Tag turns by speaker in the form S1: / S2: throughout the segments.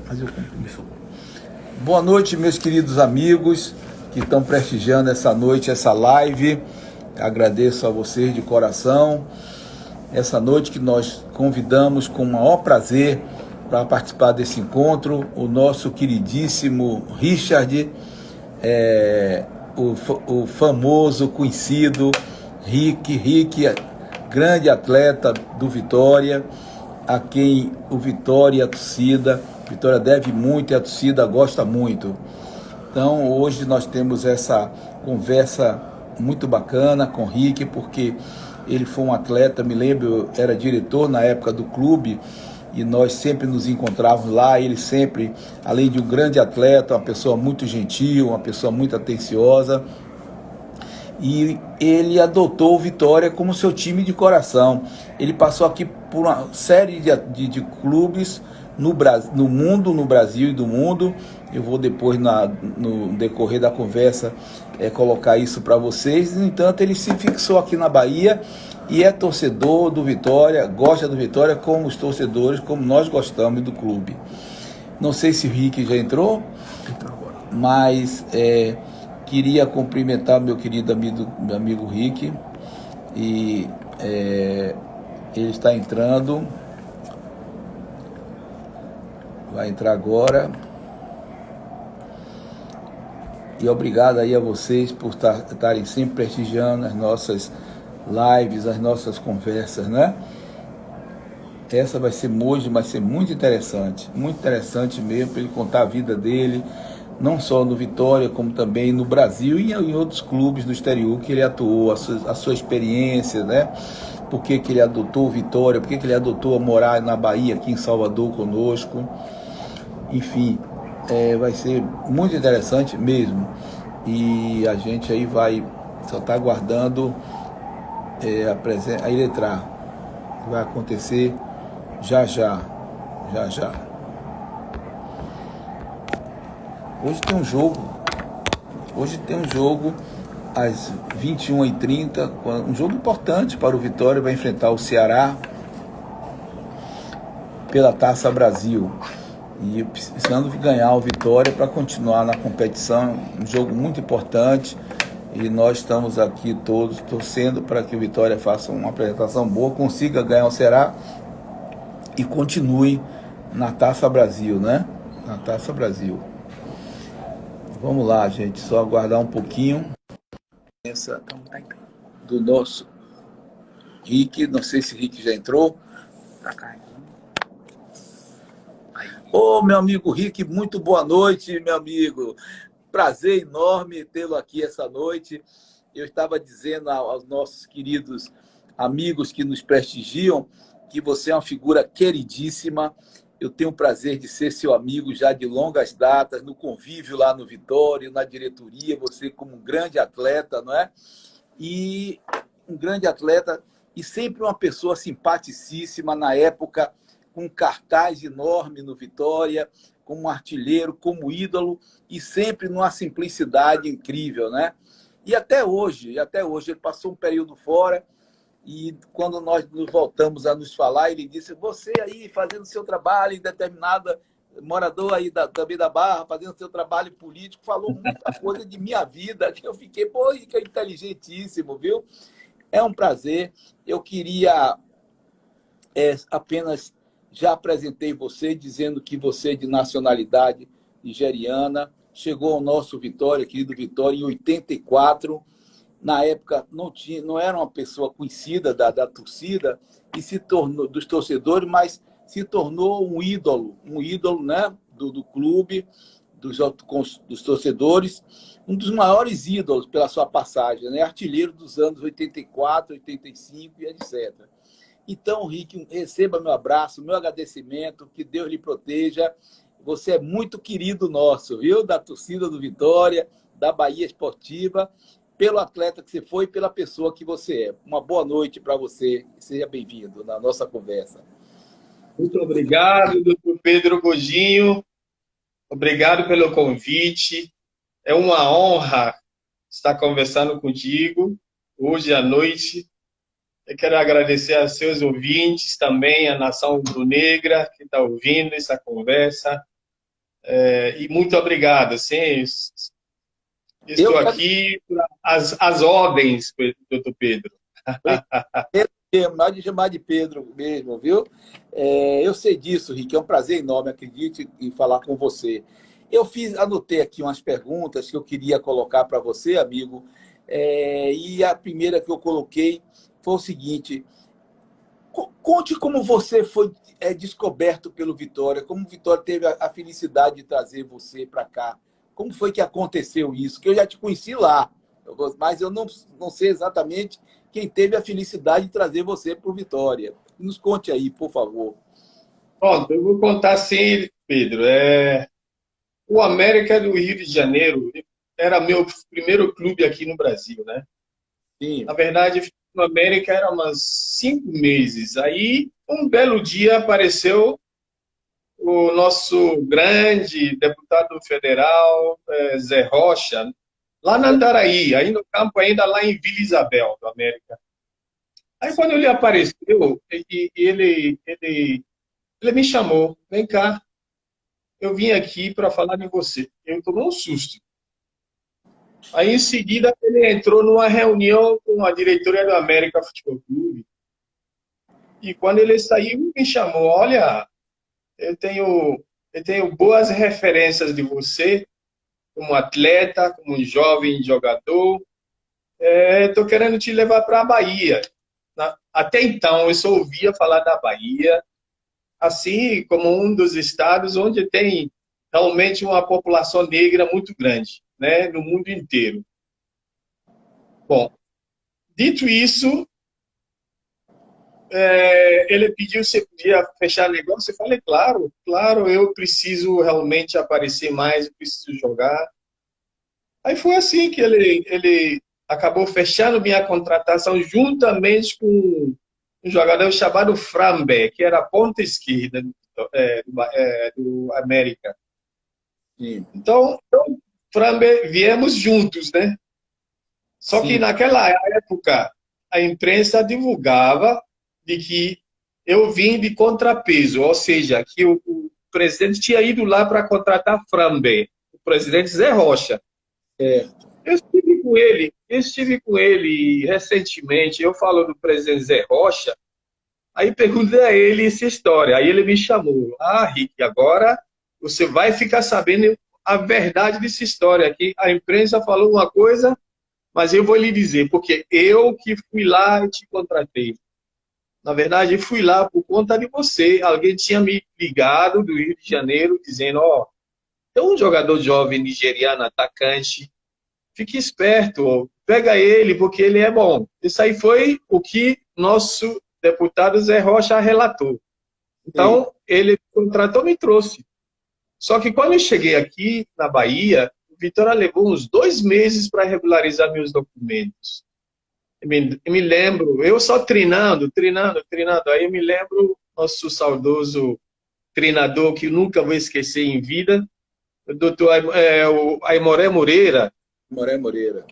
S1: Mas eu cumprimento. Boa noite, meus queridos amigos que estão prestigiando essa noite, essa live. Agradeço a vocês de coração. Essa noite que nós convidamos com o maior prazer para participar desse encontro, o nosso queridíssimo Richard, o famoso, conhecido Rick, grande atleta do Vitória, a quem o Vitória e a torcida, Vitória deve muito e a torcida gosta muito. Então hoje nós temos essa conversa muito bacana com o Rick, porque ele foi um atleta, me lembro, eu era diretor na época do clube, e nós sempre nos encontrávamos lá. Ele sempre, além de um grande atleta, uma pessoa muito gentil, uma pessoa muito atenciosa, e ele adotou o Vitória como seu time de coração. Ele passou aqui por uma série de clubes no mundo, no Brasil e do mundo. Eu vou depois, no decorrer da conversa, colocar isso para vocês. No entanto, ele se fixou aqui na Bahia e é torcedor do Vitória, gosta do Vitória como os torcedores, como nós gostamos do clube. Não sei se o Rick já entrou, mas queria cumprimentar meu querido amigo Rick, e ele está entrando, vai entrar agora. E obrigado aí a vocês por estarem sempre prestigiando as nossas lives, as nossas conversas, né? Essa vai ser hoje, vai ser muito interessante mesmo, para ele contar a vida dele, não só no Vitória, como também no Brasil e em outros clubes do exterior que ele atuou, a sua experiência, né? Por que ele adotou o Vitória, por que ele adotou a morar na Bahia, aqui em Salvador conosco. Enfim, vai ser muito interessante mesmo. E a gente aí só está aguardando ele entrar. Vai acontecer já. Hoje tem um jogo às 21h30, um jogo importante para o Vitória, vai enfrentar o Ceará pela Taça Brasil. E precisando ganhar o Vitória para continuar na competição, um jogo muito importante. E nós estamos aqui todos torcendo para que o Vitória faça uma apresentação boa, consiga ganhar o Ceará e continue na Taça Brasil, né? Na Taça Brasil. Vamos lá, gente, só aguardar um pouquinho. Essa do nosso Rick, não sei se o Rick já entrou. Ô, meu amigo Rick, muito boa noite, meu amigo. Prazer enorme tê-lo aqui essa noite. Eu estava dizendo aos nossos queridos amigos que nos prestigiam que você é uma figura queridíssima. Eu tenho o prazer de ser seu amigo já de longas datas, no convívio lá no Vitória, na diretoria, você como um grande atleta, não é? E um grande atleta e sempre uma pessoa simpaticíssima na época, com um cartaz enorme no Vitória, como um artilheiro, como ídolo, e sempre numa simplicidade incrível, né? E até hoje, ele passou um período fora, e quando nós nos voltamos a nos falar, ele disse: você aí fazendo seu trabalho em determinada, morador aí também da Barra, fazendo seu trabalho político, falou muita coisa de minha vida, que eu fiquei, pô, que é inteligentíssimo, viu? É um prazer. Eu queria apenas, já apresentei você, dizendo que você é de nacionalidade nigeriana, chegou ao nosso Vitória, querido Vitória, em 84. Na época não era uma pessoa conhecida da torcida e se tornou dos torcedores, mas se tornou um ídolo, né, do clube, dos torcedores, um dos maiores ídolos pela sua passagem, né, artilheiro dos anos 84, 85 e etc. Então, Rick, receba meu abraço, meu agradecimento, que Deus lhe proteja. Você é muito querido nosso, viu? Da torcida do Vitória, da Bahia Esportiva, pelo atleta que você foi e pela pessoa que você é. Uma boa noite para você e seja bem-vindo na nossa conversa.
S2: Muito obrigado, doutor Pedro Godinho. Obrigado pelo convite. É uma honra estar conversando contigo hoje à noite. Eu quero agradecer aos seus ouvintes, também à nação rubro-negra que está ouvindo essa conversa. E muito obrigado. Assim,
S1: Eu
S2: estou
S1: quero
S2: aqui às ordens, doutor Pedro.
S1: mesmo, pode chamar de Pedro mesmo, viu? Eu sei disso, Rick, é um prazer enorme, acredite, em falar com você. Anotei aqui umas perguntas que eu queria colocar para você, amigo, e a primeira que eu coloquei foi o seguinte: conte como você foi descoberto pelo Vitória, como o Vitória teve a felicidade de trazer você para cá. Como foi que aconteceu isso? Que eu já te conheci lá, mas eu não sei exatamente quem teve a felicidade de trazer você para o Vitória. Nos conte aí, por favor.
S2: Pronto, eu vou contar assim, Pedro. O América do Rio de Janeiro era meu primeiro clube aqui no Brasil, né?
S1: Sim,
S2: Na verdade, no América era umas 5 meses. Aí, um belo dia, apareceu o nosso grande deputado federal, Zé Rocha, lá na Andaraí, aí no campo ainda lá em Vila Isabel, do América. Aí quando ele apareceu, ele me chamou, vem cá, eu vim aqui para falar de você. Eu tomei um susto. Aí em seguida ele entrou numa reunião com a diretoria do América Futebol Clube, e quando ele saiu, me chamou, olha, eu tenho, eu tenho boas referências de você, como atleta, como jovem jogador. Estou querendo te levar para a Bahia. Até então, eu só ouvia falar da Bahia, assim como um dos estados onde tem realmente uma população negra muito grande, né, no mundo inteiro. Bom, dito isso, ele pediu se podia fechar negócio. Eu falei, claro, claro, eu preciso realmente aparecer mais, eu preciso jogar. Aí foi assim que ele acabou fechando minha contratação juntamente com um jogador chamado Frambe, que era a ponta esquerda do América.
S1: sim,
S2: Então, Frambe, viemos juntos, né? Só que
S1: sim.
S2: naquela época, a imprensa divulgava de que eu vim de contrapeso, ou seja, que o presidente tinha ido lá para contratar Frambe, o presidente Zé Rocha.
S1: Certo.
S2: Eu estive com ele recentemente, eu falo do presidente Zé Rocha, aí perguntei a ele essa história, aí ele me chamou, Rick, agora você vai ficar sabendo a verdade dessa história, que a imprensa falou uma coisa, mas eu vou lhe dizer, porque eu que fui lá e te contratei. Na verdade, fui lá por conta de você, alguém tinha me ligado do Rio de Janeiro, dizendo, tem um jogador jovem nigeriano, atacante, fique esperto, pega ele, porque ele é bom. Isso aí foi o que nosso deputado Zé Rocha relatou.
S1: Sim.
S2: Então, ele contratou e me trouxe. Só que quando eu cheguei aqui na Bahia, o Vitória levou uns 2 meses para regularizar meus documentos. Eu me lembro, eu só treinando. Aí eu me lembro nosso saudoso treinador, que eu nunca vou esquecer em vida, o doutor o Aimoré Moreira.
S1: Moré Moreira.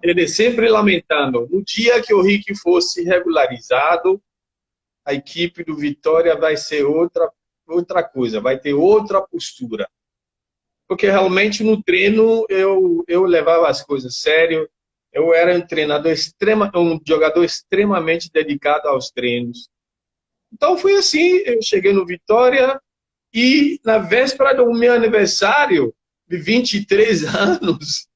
S2: Ele sempre lamentando, no dia que o Rick fosse regularizado, a equipe do Vitória vai ser outra coisa, vai ter outra postura. Porque realmente no treino eu levava as coisas sério, eu era um jogador extremamente dedicado aos treinos. Então foi assim, eu cheguei no Vitória e na véspera do meu aniversário, de 23 anos,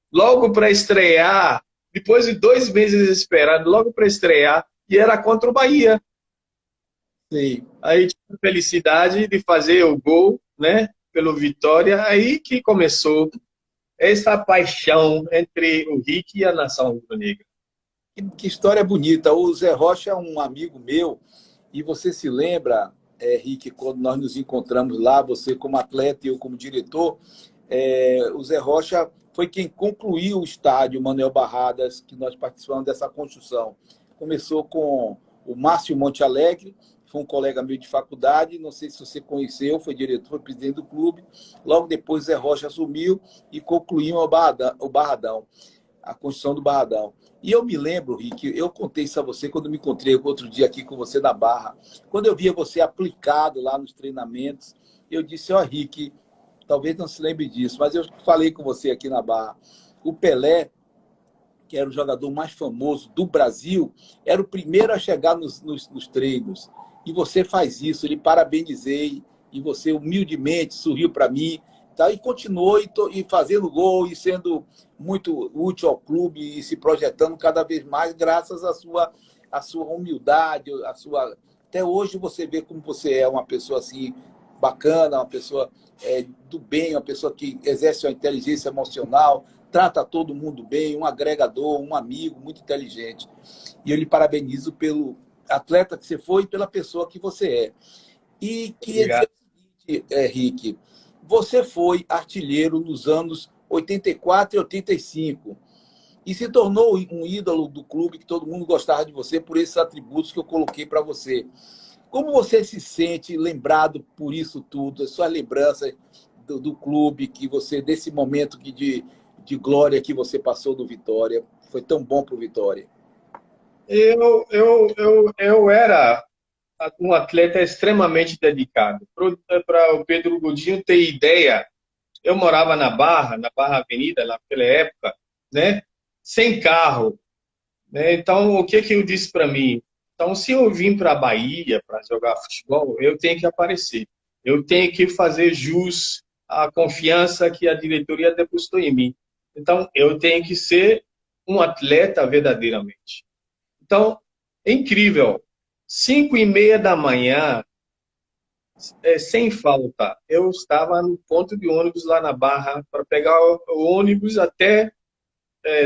S2: logo para estrear, depois de 2 meses esperando, logo para estrear, e era contra o Bahia.
S1: Sim.
S2: Aí tive a felicidade de fazer o gol, né, pelo Vitória, aí que começou essa paixão entre o Rick e a nação rubro-negra.
S1: Que história bonita. O Zé Rocha é um amigo meu, e você se lembra, Rick, quando nós nos encontramos lá, você como atleta e eu como diretor, o Zé Rocha foi quem concluiu o estádio Manuel Barradas, que nós participamos dessa construção. Começou com o Márcio Monte Alegre, foi um colega meu de faculdade, não sei se você conheceu, foi diretor, foi presidente do clube. Logo depois, Zé Rocha assumiu e concluiu o Barradão, a construção do Barradão. E eu me lembro, Rick, eu contei isso a você quando me encontrei outro dia aqui com você na Barra. Quando eu via você aplicado lá nos treinamentos, eu disse, Rick, talvez não se lembre disso, mas eu falei com você aqui na Barra. O Pelé, que era o jogador mais famoso do Brasil, era o primeiro a chegar nos treinos. E você faz isso, lhe parabenizei, e você humildemente sorriu para mim, tá? E continuou e fazendo gol, e sendo muito útil ao clube, e se projetando cada vez mais, graças à sua humildade, até hoje você vê como você é uma pessoa assim, bacana, uma pessoa do bem, uma pessoa que exerce uma inteligência emocional, trata todo mundo bem, um agregador, um amigo muito inteligente. E eu lhe parabenizo pelo atleta que você foi e pela pessoa que você é. E queria dizer o seguinte, Rick, você foi artilheiro nos anos 84 e 85 e se tornou um ídolo do clube, que todo mundo gostava de você por esses atributos que eu coloquei para você. Como você se sente lembrado por isso tudo, as suas lembranças do clube, que você desse momento de glória que você passou do Vitória, foi tão bom para o Vitória?
S2: Eu era um atleta extremamente dedicado. Para o Pedro Godinho ter ideia, eu morava na Barra Avenida, naquela época, né? Sem carro, né? Então, o que eu disse para mim? Então, se eu vim para a Bahia para jogar futebol, eu tenho que aparecer. Eu tenho que fazer jus à confiança que a diretoria depositou em mim. Então, eu tenho que ser um atleta verdadeiramente. Então, é incrível. 5:30 da manhã, sem falta, eu estava no ponto de ônibus lá na Barra para pegar o ônibus até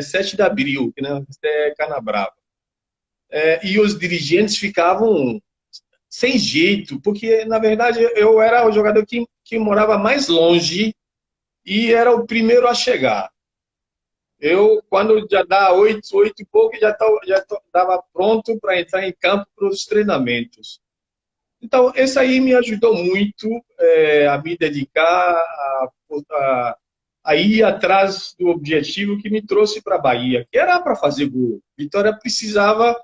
S2: 7 de abril, né, até Canabrava. E os dirigentes ficavam sem jeito, porque, na verdade, eu era o jogador que morava mais longe e era o primeiro a chegar. Eu, quando já dá 8 e pouco, já estava pronto para entrar em campo para os treinamentos. Então, esse aí me ajudou muito a me dedicar, a ir atrás do objetivo que me trouxe para a Bahia, que era para fazer gol. Vitória precisava,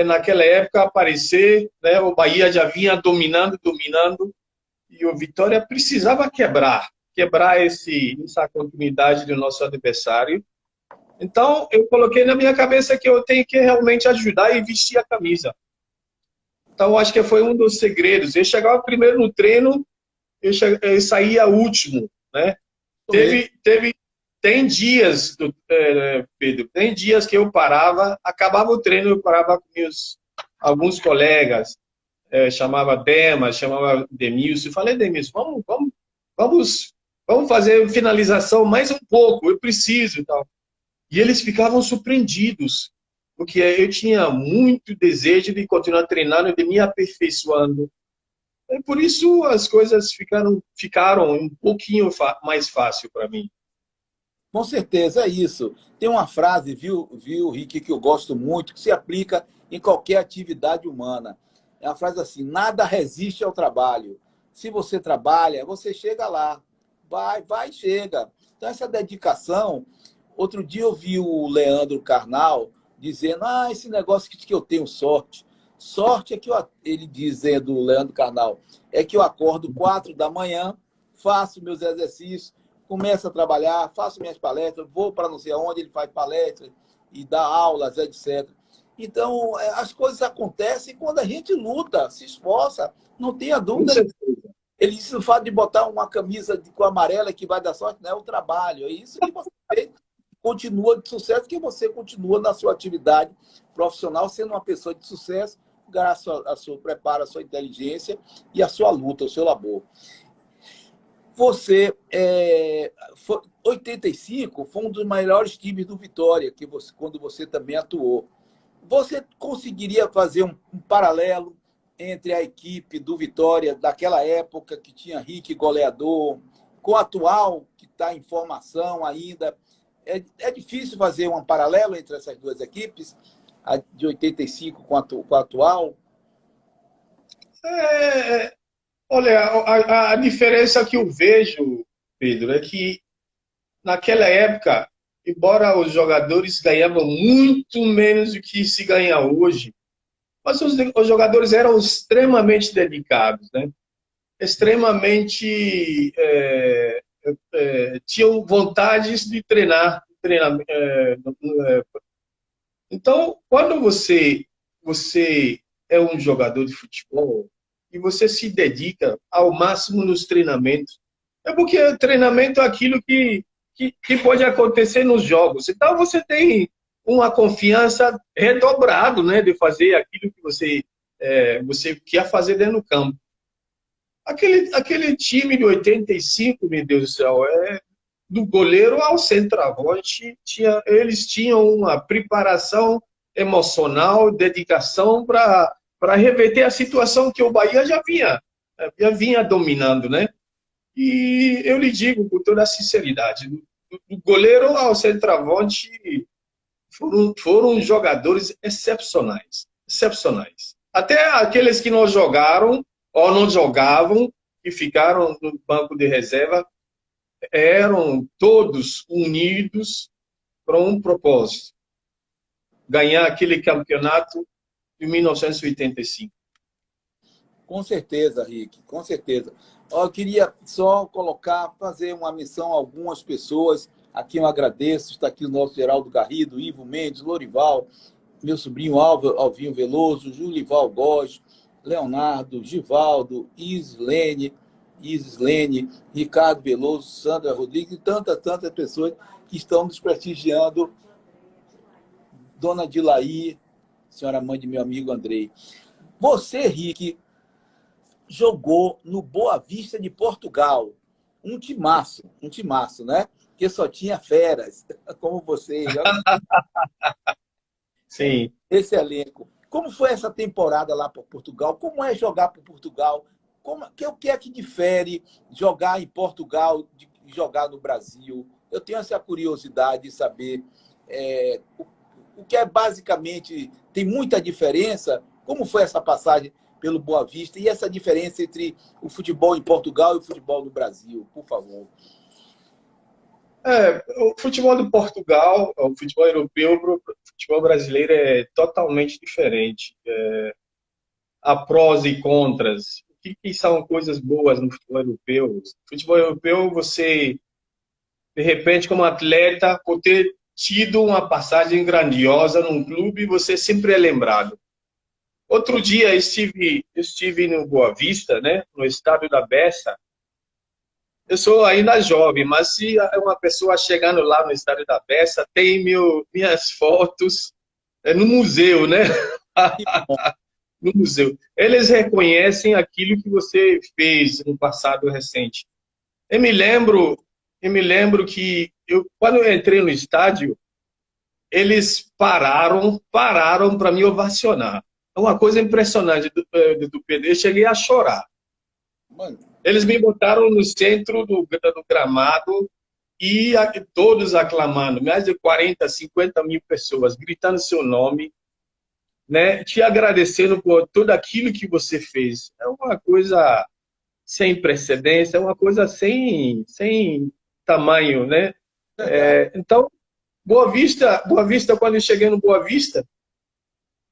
S2: naquela época, aparecer, né? O Bahia já vinha dominando, e o Vitória precisava quebrar essa continuidade do nosso adversário. Então, eu coloquei na minha cabeça que eu tenho que realmente ajudar e vestir a camisa. Então, acho que foi um dos segredos. Eu chegava primeiro no treino, eu saía último, né? Tem dias, Pedro, tem dias que eu parava, acabava o treino, eu parava com alguns colegas, chamava Demas, chamava Demilson, falei, Demilson, vamos fazer finalização mais um pouco, eu preciso e tal. E eles ficavam surpreendidos, porque eu tinha muito desejo de continuar treinando, de me aperfeiçoando. E por isso as coisas ficaram um pouquinho mais fácil para mim.
S1: Com certeza, é isso. Tem uma frase, viu, Rick, que eu gosto muito, que se aplica em qualquer atividade humana. É uma frase assim: nada resiste ao trabalho. Se você trabalha, você chega lá. Vai e chega. Então, essa dedicação. Outro dia eu vi o Leandro Carnal dizendo: esse negócio que eu tenho sorte. Sorte é que ele dizendo, o Leandro Carnal, é que eu acordo 4 da manhã, faço meus exercícios, começo a trabalhar, faço minhas palestras, vou para não sei aonde, ele faz palestras e dá aulas, etc. Então, as coisas acontecem quando a gente luta, se esforça, não tenha dúvida. Ele disse: o fato de botar uma camisa com amarela que vai dar sorte não é o trabalho, é isso que você fez. Continua de sucesso, que você continua na sua atividade profissional sendo uma pessoa de sucesso, graças ao seu preparo, à sua inteligência e à sua luta, ao seu labor. Você, 85, foi um dos melhores times do Vitória, quando você também atuou. Você conseguiria fazer um paralelo entre a equipe do Vitória daquela época, que tinha Rick goleador, com a atual, que está em formação ainda? É difícil fazer um paralelo entre essas duas equipes, a de 85 com a atual?
S2: Olha, a diferença que eu vejo, Pedro, é que naquela época, embora os jogadores ganhavam muito menos do que se ganha hoje, mas os jogadores eram extremamente dedicados, né? extremamente tinham vontades de treinar. Então, quando você é um jogador de futebol e você se dedica ao máximo nos treinamentos, é porque treinamento é aquilo que pode acontecer nos jogos. Então, você tem uma confiança redobrada, né, de fazer aquilo que você quer fazer dentro do campo. Aquele time de 85, meu Deus do céu, do goleiro ao centroavante, eles tinham uma preparação emocional, dedicação para reverter a situação que o Bahia já vinha dominando, né? E eu lhe digo com toda a sinceridade, do goleiro ao centroavante foram jogadores excepcionais, excepcionais. Até aqueles que não jogaram ou não jogavam e ficaram no banco de reserva eram todos unidos para um propósito: ganhar aquele campeonato de 1985.
S1: Com certeza, Rick, com certeza. Eu queria só fazer uma menção a algumas pessoas. Aqui eu agradeço, está aqui o nosso Geraldo Garrido, Ivo Mendes, Lorival, meu sobrinho Alvinho Veloso, Julival Góes, Leonardo, Givaldo, Islene, Ricardo Veloso, Sandra Rodrigues e tantas pessoas que estão nos prestigiando. Dona Dilaí, senhora mãe de meu amigo Andrei. Você, Rick, jogou no Boa Vista de Portugal. Um timaço, né? Que só tinha feras, como você.
S2: Sim.
S1: Esse elenco. Como foi essa temporada lá para Portugal? Como é jogar para Portugal? O que é que difere jogar em Portugal de jogar no Brasil? Eu tenho essa curiosidade de saber o que é basicamente... Tem muita diferença? Como foi essa passagem pelo Boa Vista e essa diferença entre o futebol em Portugal e o futebol no Brasil, por favor?
S2: O futebol de Portugal, o futebol europeu, o futebol brasileiro é totalmente diferente. Há prós e contras. O que são coisas boas no futebol europeu? No futebol europeu, você, de repente, como atleta, por ter tido uma passagem grandiosa num clube, você sempre é lembrado. Outro dia eu estive no Boa Vista, né, no estádio da Bessa. Eu sou ainda jovem, mas se uma pessoa chegando lá no estádio da Bessa, tem minhas fotos no museu, né? No museu. Eles reconhecem aquilo que você fez no passado recente. Eu me lembro que quando eu entrei no estádio, eles pararam para me ovacionar. É uma coisa impressionante do Pedro. Eu cheguei a chorar.
S1: Mano.
S2: Eles me botaram no centro do gramado e todos aclamando, mais de 40, 50 mil pessoas gritando seu nome, né, te agradecendo por tudo aquilo que você fez. É uma coisa sem precedência, é uma coisa sem tamanho, né? Então, Boa Vista, quando eu cheguei no Boa Vista,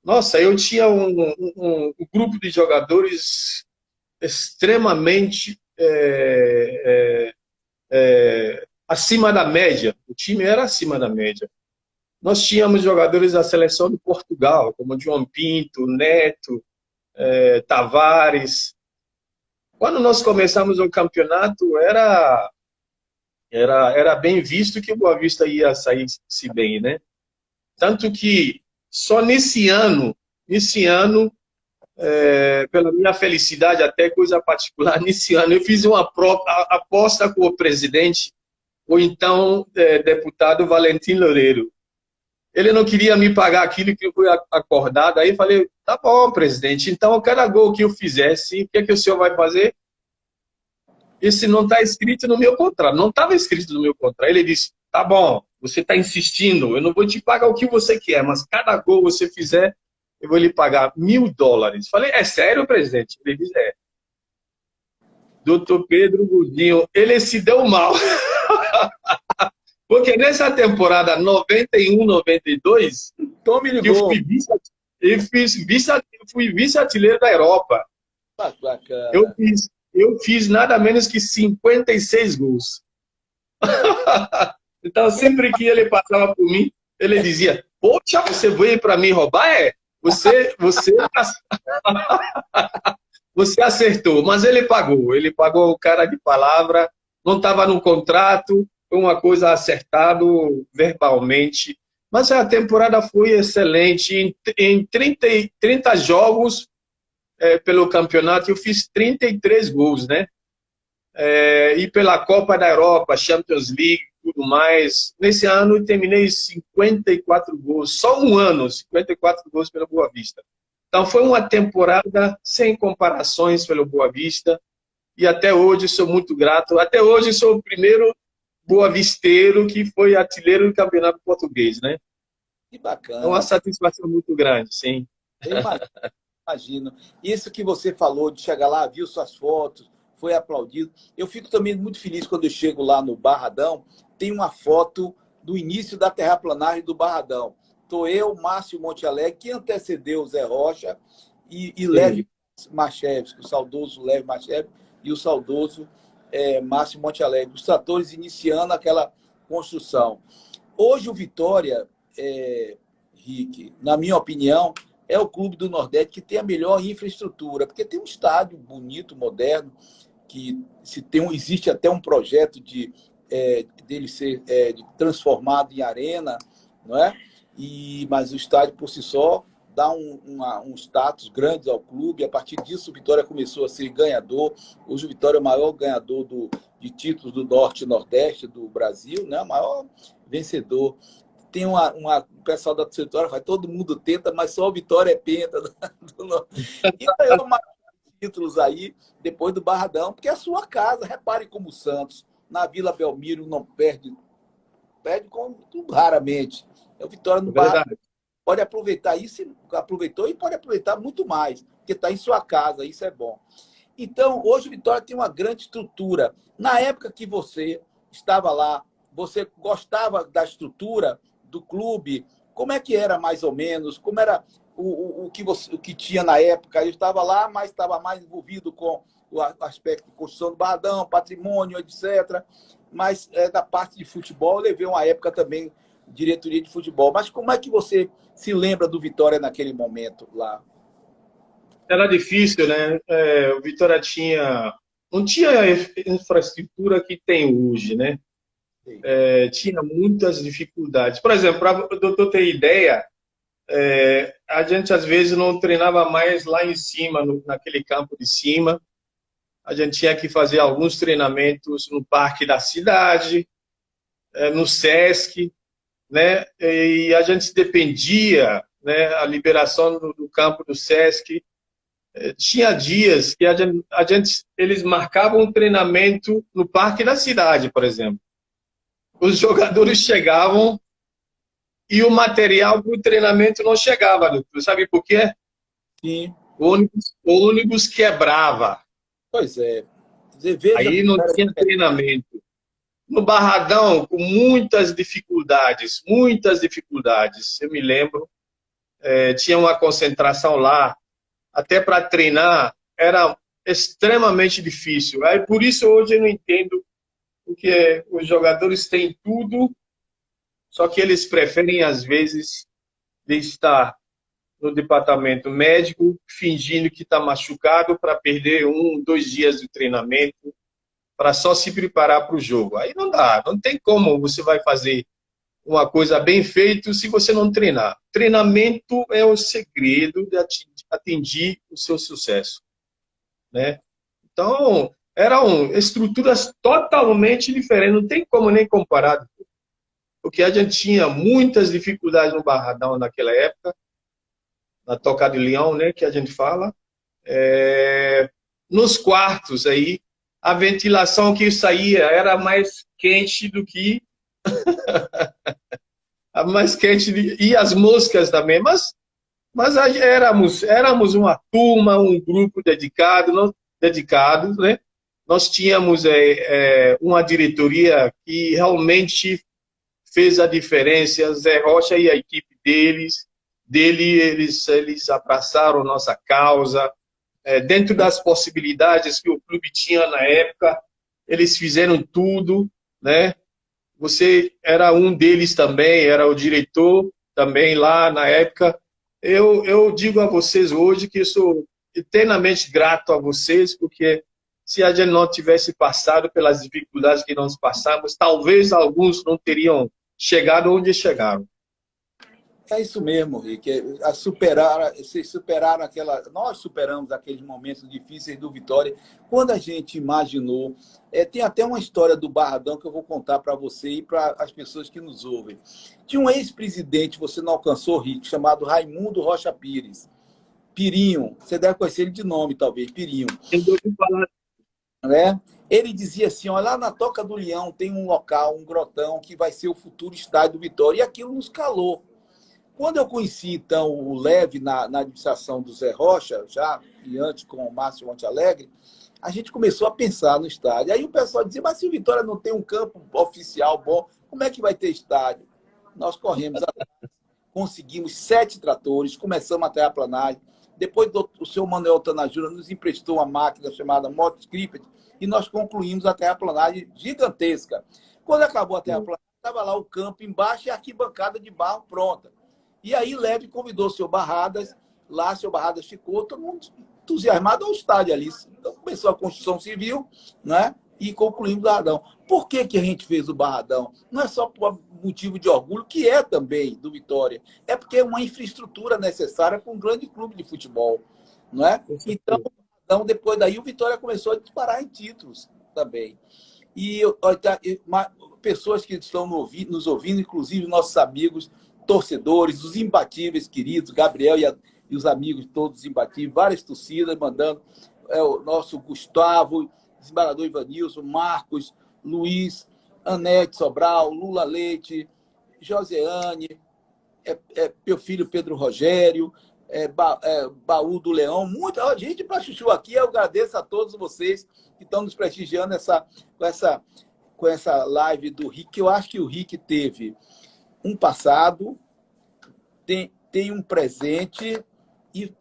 S2: nossa, eu tinha um grupo de jogadores extremamente acima da média. O time era acima da média. Nós tínhamos jogadores da seleção de Portugal, como João Pinto, Neto, Tavares. Quando nós começamos o campeonato, era bem visto que o Boa Vista ia sair-se bem, né? Tanto que só nesse ano, pela minha felicidade, até coisa particular, nesse ano eu fiz uma aposta com o presidente, o então deputado Valentim Loureiro. Ele não queria me pagar aquilo que foi acordado, aí eu falei, tá bom, presidente, então cada gol que eu fizesse, o que é que o senhor vai fazer? Esse não está escrito no meu contrato, não estava escrito no meu contrato. Ele disse, tá bom, você está insistindo, eu não vou te pagar o que você quer, mas cada gol que você fizer, eu vou lhe pagar $1000. Falei, é sério, presidente? Ele disse, Doutor Pedro Godinho, ele se deu mal. Porque nessa temporada 91, 92, que eu fui vice-artilheiro da Europa.
S1: Bacana.
S2: Eu fiz eu fiz nada menos que 56 gols. Então, sempre que ele passava por mim, ele dizia, poxa, você veio para me roubar? Você acertou, mas ele pagou o cara de palavra, não estava no contrato, foi uma coisa acertado verbalmente, mas a temporada foi excelente, em 30 jogos pelo campeonato eu fiz 33 gols, né? E pela Copa da Europa, Champions League, tudo mais. Nesse ano eu terminei 54 gols, só um ano, 54 gols pelo Boa Vista. Então foi uma temporada sem comparações pelo Boa Vista e até hoje sou muito grato. Até hoje sou o primeiro boavisteiro que foi artilheiro do Campeonato Português, né?
S1: Que
S2: É uma
S1: bacana.
S2: satisfação muito grande, sim.
S1: Eu imagino. Isso que você falou de chegar lá, viu suas fotos, foi aplaudido. Eu fico também muito feliz quando eu chego lá no Barradão, tem uma foto do início da terraplanagem do Barradão. Estou eu, Márcio Montealegre, que antecedeu o Zé Rocha, e Leve Machevski, o saudoso Leve Machevski e o saudoso Márcio Montealegre, os tratores iniciando aquela construção. Hoje o Vitória, Rick, na minha opinião, é o clube do Nordeste que tem a melhor infraestrutura, porque tem um estádio bonito, moderno, que existe até um projeto dele ser transformado em arena, não é? Mas o estádio por si só dá um status grande ao clube. A partir disso, o Vitória começou a ser ganhador. Hoje o Vitória é o maior ganhador de títulos do Norte e Nordeste do Brasil, né? O maior vencedor. Tem o pessoal da Vitória, todo mundo tenta, mas só o Vitória é penta. E ganhou mais títulos aí, depois do Barradão, porque é a sua casa. Repare como o Santos, na Vila Belmiro, não perde raramente. O Vitória no Barradão pode aproveitar isso, aproveitou e pode aproveitar muito mais, porque está em sua casa, isso é bom. Então, hoje o Vitória tem uma grande estrutura. Na época que você estava lá, você gostava da estrutura do clube? Como é que era, mais ou menos? Como era o que tinha na época? Eu estava lá, mas estava mais envolvido com o aspecto de construção do Barradão, patrimônio, etc. Mas da parte de futebol, eu levei uma época também diretoria de futebol. Mas como é que você se lembra do Vitória naquele momento lá?
S2: Era difícil, né? O Vitória não tinha a infraestrutura que tem hoje, né? Tinha muitas dificuldades. Por exemplo, para o doutor ter ideia, a gente às vezes não treinava mais lá em cima, naquele campo de cima. A gente tinha que fazer alguns treinamentos no parque da cidade, no Sesc, né? E a gente dependia, né? A liberação do campo do Sesc. Tinha dias que eles marcavam um treinamento no parque da cidade, por exemplo. Os jogadores chegavam e o material para o treinamento não chegava, doutor. Sabe por quê?
S1: Sim.
S2: O ônibus quebrava.
S1: Pois é.
S2: Aí não tinha treinamento. No Barradão, com muitas dificuldades, muitas dificuldades. Eu me lembro, tinha uma concentração lá, até para treinar, era extremamente difícil. Aí, por isso, hoje eu não entendo, porque os jogadores têm tudo, só que eles preferem, às vezes, de estar no departamento médico, fingindo que está machucado para perder 2 dias de treinamento, para só se preparar para o jogo. Aí não dá, não tem como você vai fazer uma coisa bem feita se você não treinar. Treinamento é o segredo de atingir o seu sucesso, né? Então, eram estruturas totalmente diferentes, não tem como nem comparar, porque a gente tinha muitas dificuldades no Barradão naquela época, na Toca de Leão, né, que a gente fala. Nos quartos aí, a ventilação que saía era mais quente do que mais quente e as moscas também, mas éramos uma turma, um grupo dedicado, né? Nós tínhamos uma diretoria que realmente fez a diferença. Zé Rocha e a equipe eles abraçaram nossa causa, dentro das possibilidades que o clube tinha na época, eles fizeram tudo, né? Você era um deles também, era o diretor também lá na época. Eu digo a vocês hoje que eu sou eternamente grato a vocês, porque se a gente não tivesse passado pelas dificuldades que nós passamos, talvez alguns não teriam chegado onde chegaram.
S1: É isso mesmo, Rick. Vocês superaram aquela. Nós superamos aqueles momentos difíceis do Vitória. Quando a gente imaginou. Tem até uma história do Barradão que eu vou contar para você e para as pessoas que nos ouvem. Tinha um ex-presidente, você não alcançou, Rick, chamado Raimundo Rocha Pires. Pirinho. Você deve conhecer ele de nome, talvez, Pirinho.
S2: Sem dúvida falar.
S1: Né? Ele dizia assim: olha, lá na Toca do Leão tem um local, um grotão, que vai ser o futuro estádio do Vitória. E aquilo nos calou. Quando eu conheci, então, o Leve na administração do Zé Rocha, já e antes com o Márcio Monte Alegre, a gente começou a pensar no estádio. Aí o pessoal dizia, mas se o Vitória não tem um campo oficial bom, como é que vai ter estádio? Nós corremos atrás, conseguimos 7 tratores, começamos a terraplanagem. Depois o senhor Manuel Tanajura nos emprestou uma máquina chamada Motoscript e nós concluímos a terraplanagem gigantesca. Quando acabou a terraplanagem, estava lá o campo embaixo e a arquibancada de barro pronta. E aí Leve convidou o seu Barradas, lá seu Barradas ficou, todo mundo entusiasmado ao estádio ali. Então começou a construção civil, né? E concluímos o Barradão. Por que a gente fez o Barradão? Não é só por motivo de orgulho, que é também do Vitória, é porque é uma infraestrutura necessária para um grande clube de futebol, não é? Então, depois daí, o Vitória começou a disparar em títulos também. E pessoas que estão nos ouvindo, inclusive nossos amigos, torcedores, os imbatíveis queridos, Gabriel e os amigos todos imbatíveis, várias torcidas mandando, o nosso Gustavo, desembargador Ivanilson, Marcos, Luiz, Anete Sobral, Lula Leite, Joseane, meu filho Pedro Rogério, Baú do Leão, muita gente para chuchu aqui. Eu agradeço a todos vocês que estão nos prestigiando com essa live do Rick. Eu acho que o Rick teve um passado, tem um presente e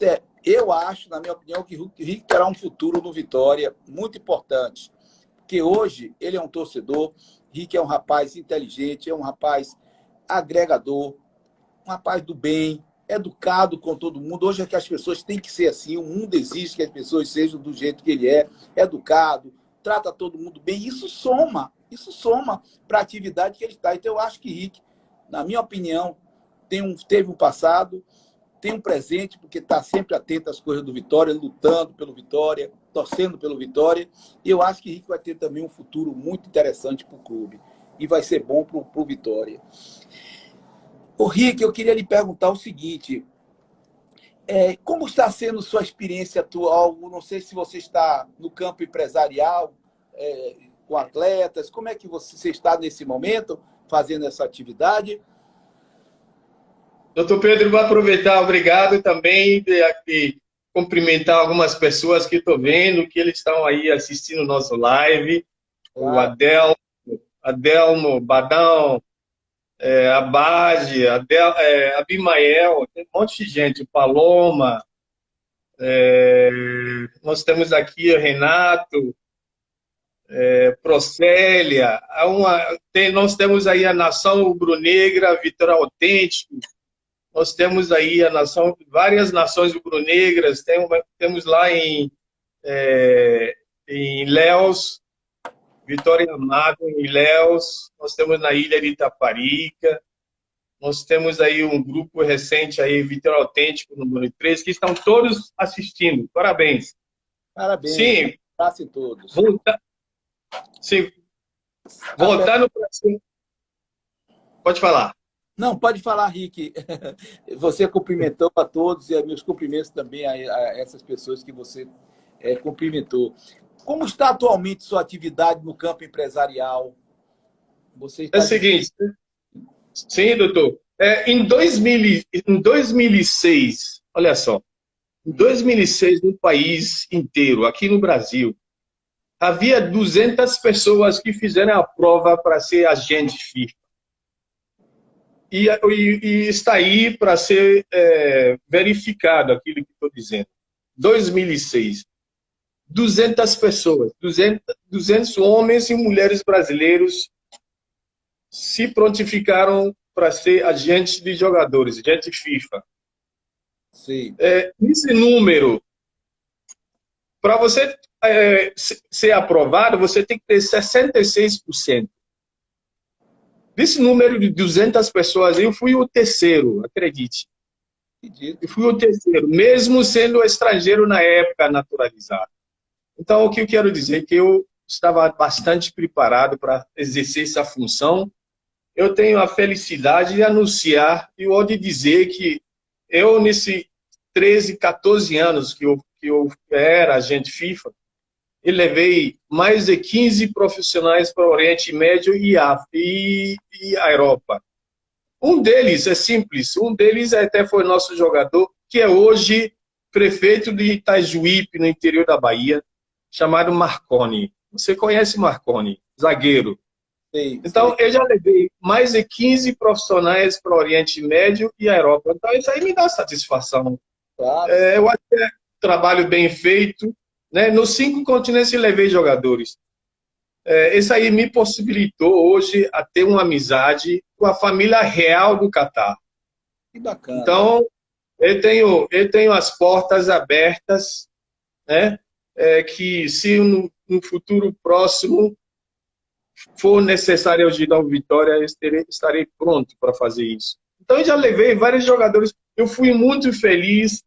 S1: eu acho, na minha opinião, que o Rick terá um futuro no Vitória muito importante. Porque hoje ele é um torcedor, Rick é um rapaz inteligente, é um rapaz agregador, um rapaz do bem, educado com todo mundo. Hoje é que as pessoas têm que ser assim, o mundo exige que as pessoas sejam do jeito que ele é, educado, trata todo mundo bem. Isso soma para a atividade que ele está. Então eu acho que Rick, na minha opinião, teve um passado, tem um presente, porque está sempre atento às coisas do Vitória, lutando pelo Vitória, torcendo pelo Vitória. E eu acho que Rick vai ter também um futuro muito interessante para o clube. E vai ser bom para o Vitória. O Rick, eu queria lhe perguntar o seguinte: como está sendo sua experiência atual? Não sei se você está no campo empresarial, com atletas. Como é que você está nesse momento fazendo essa atividade?
S2: Doutor Pedro, vou aproveitar, obrigado também de cumprimentar algumas pessoas que estou vendo, que eles estão aí assistindo o nosso live. Claro. O Adelmo, Badão, Abade, Abimael, tem um monte de gente, Paloma, nós temos aqui o Renato, Procélia, nós temos aí a Nação Rubro-Negra, Vitória Autêntico, nós temos aí várias nações rubro-negras, temos lá em Ilhéus, Vitória Amado em Ilhéus, nós temos na ilha de Itaparica, nós temos aí um grupo recente aí, Vitória Autêntico, número 3, que estão todos assistindo. Parabéns.
S1: Parabéns.
S2: Sim.
S1: Passe todos.
S2: Voltando para cima. Pode falar.
S1: Não, pode falar, Rick. Você cumprimentou a todos e meus cumprimentos também a essas pessoas que você cumprimentou. Como está atualmente sua atividade no campo empresarial?
S2: É o seguinte, sim, doutor. Em 2006, olha só, em 2006, no país inteiro, aqui no Brasil, havia 200 pessoas que fizeram a prova para ser agente FIFA. E está aí para ser verificado aquilo que estou dizendo. 2006. 200 pessoas, 200 homens e mulheres brasileiros se prontificaram para ser agentes de jogadores, agente FIFA.
S1: Sim.
S2: Esse número, para você ser aprovado, você tem que ter 66%. Desse número de 200 pessoas, eu fui o terceiro, acredite. Eu fui o terceiro, mesmo sendo estrangeiro na época, naturalizado. Então, o que eu quero dizer é que eu estava bastante preparado para exercer essa função. Eu tenho a felicidade de anunciar e de dizer que eu, nesses 13, 14 anos que eu era agente FIFA, eu levei mais de 15 profissionais para o Oriente Médio e a Europa. Um deles é simples, um deles até foi nosso jogador, que é hoje prefeito de Itajuípe, no interior da Bahia, chamado Marconi. Você conhece Marconi, zagueiro.
S1: Sei,
S2: Então,
S1: sei.
S2: eu já levei mais de 15 profissionais para o Oriente Médio e a Europa. Então, isso aí me dá satisfação.
S1: Claro.
S2: Eu acho que é um trabalho bem feito. Né? Nos 5 continentes eu levei jogadores. Isso aí me possibilitou hoje a ter uma amizade com a família real do Catar.
S1: Que bacana.
S2: Então, eu tenho as portas abertas, né? Que se no futuro próximo for necessário ajudar o Vitória, eu estarei pronto para fazer isso. Então, eu já levei vários jogadores. Eu fui muito feliz.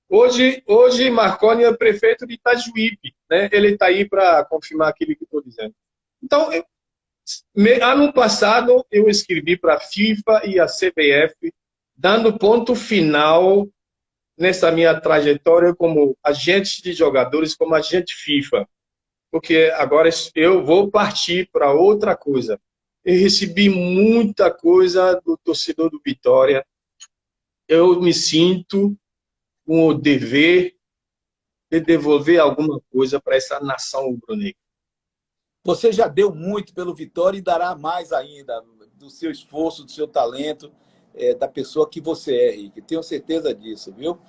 S2: Hoje Marconi é prefeito de Itajuípe. Né? Ele está aí para confirmar aquilo que estou dizendo. Então, ano passado, eu escrevi para a FIFA e a CBF, dando ponto final nessa minha trajetória como agente de jogadores, como agente FIFA. Porque agora eu vou partir para outra coisa. Eu recebi muita coisa do torcedor do Vitória. Eu me sinto com o dever de devolver alguma coisa para essa nação rubro-negra.
S1: Você já deu muito pelo Vitória e dará mais ainda do seu esforço, do seu talento, da pessoa que você é, Henrique. Tenho certeza disso, viu?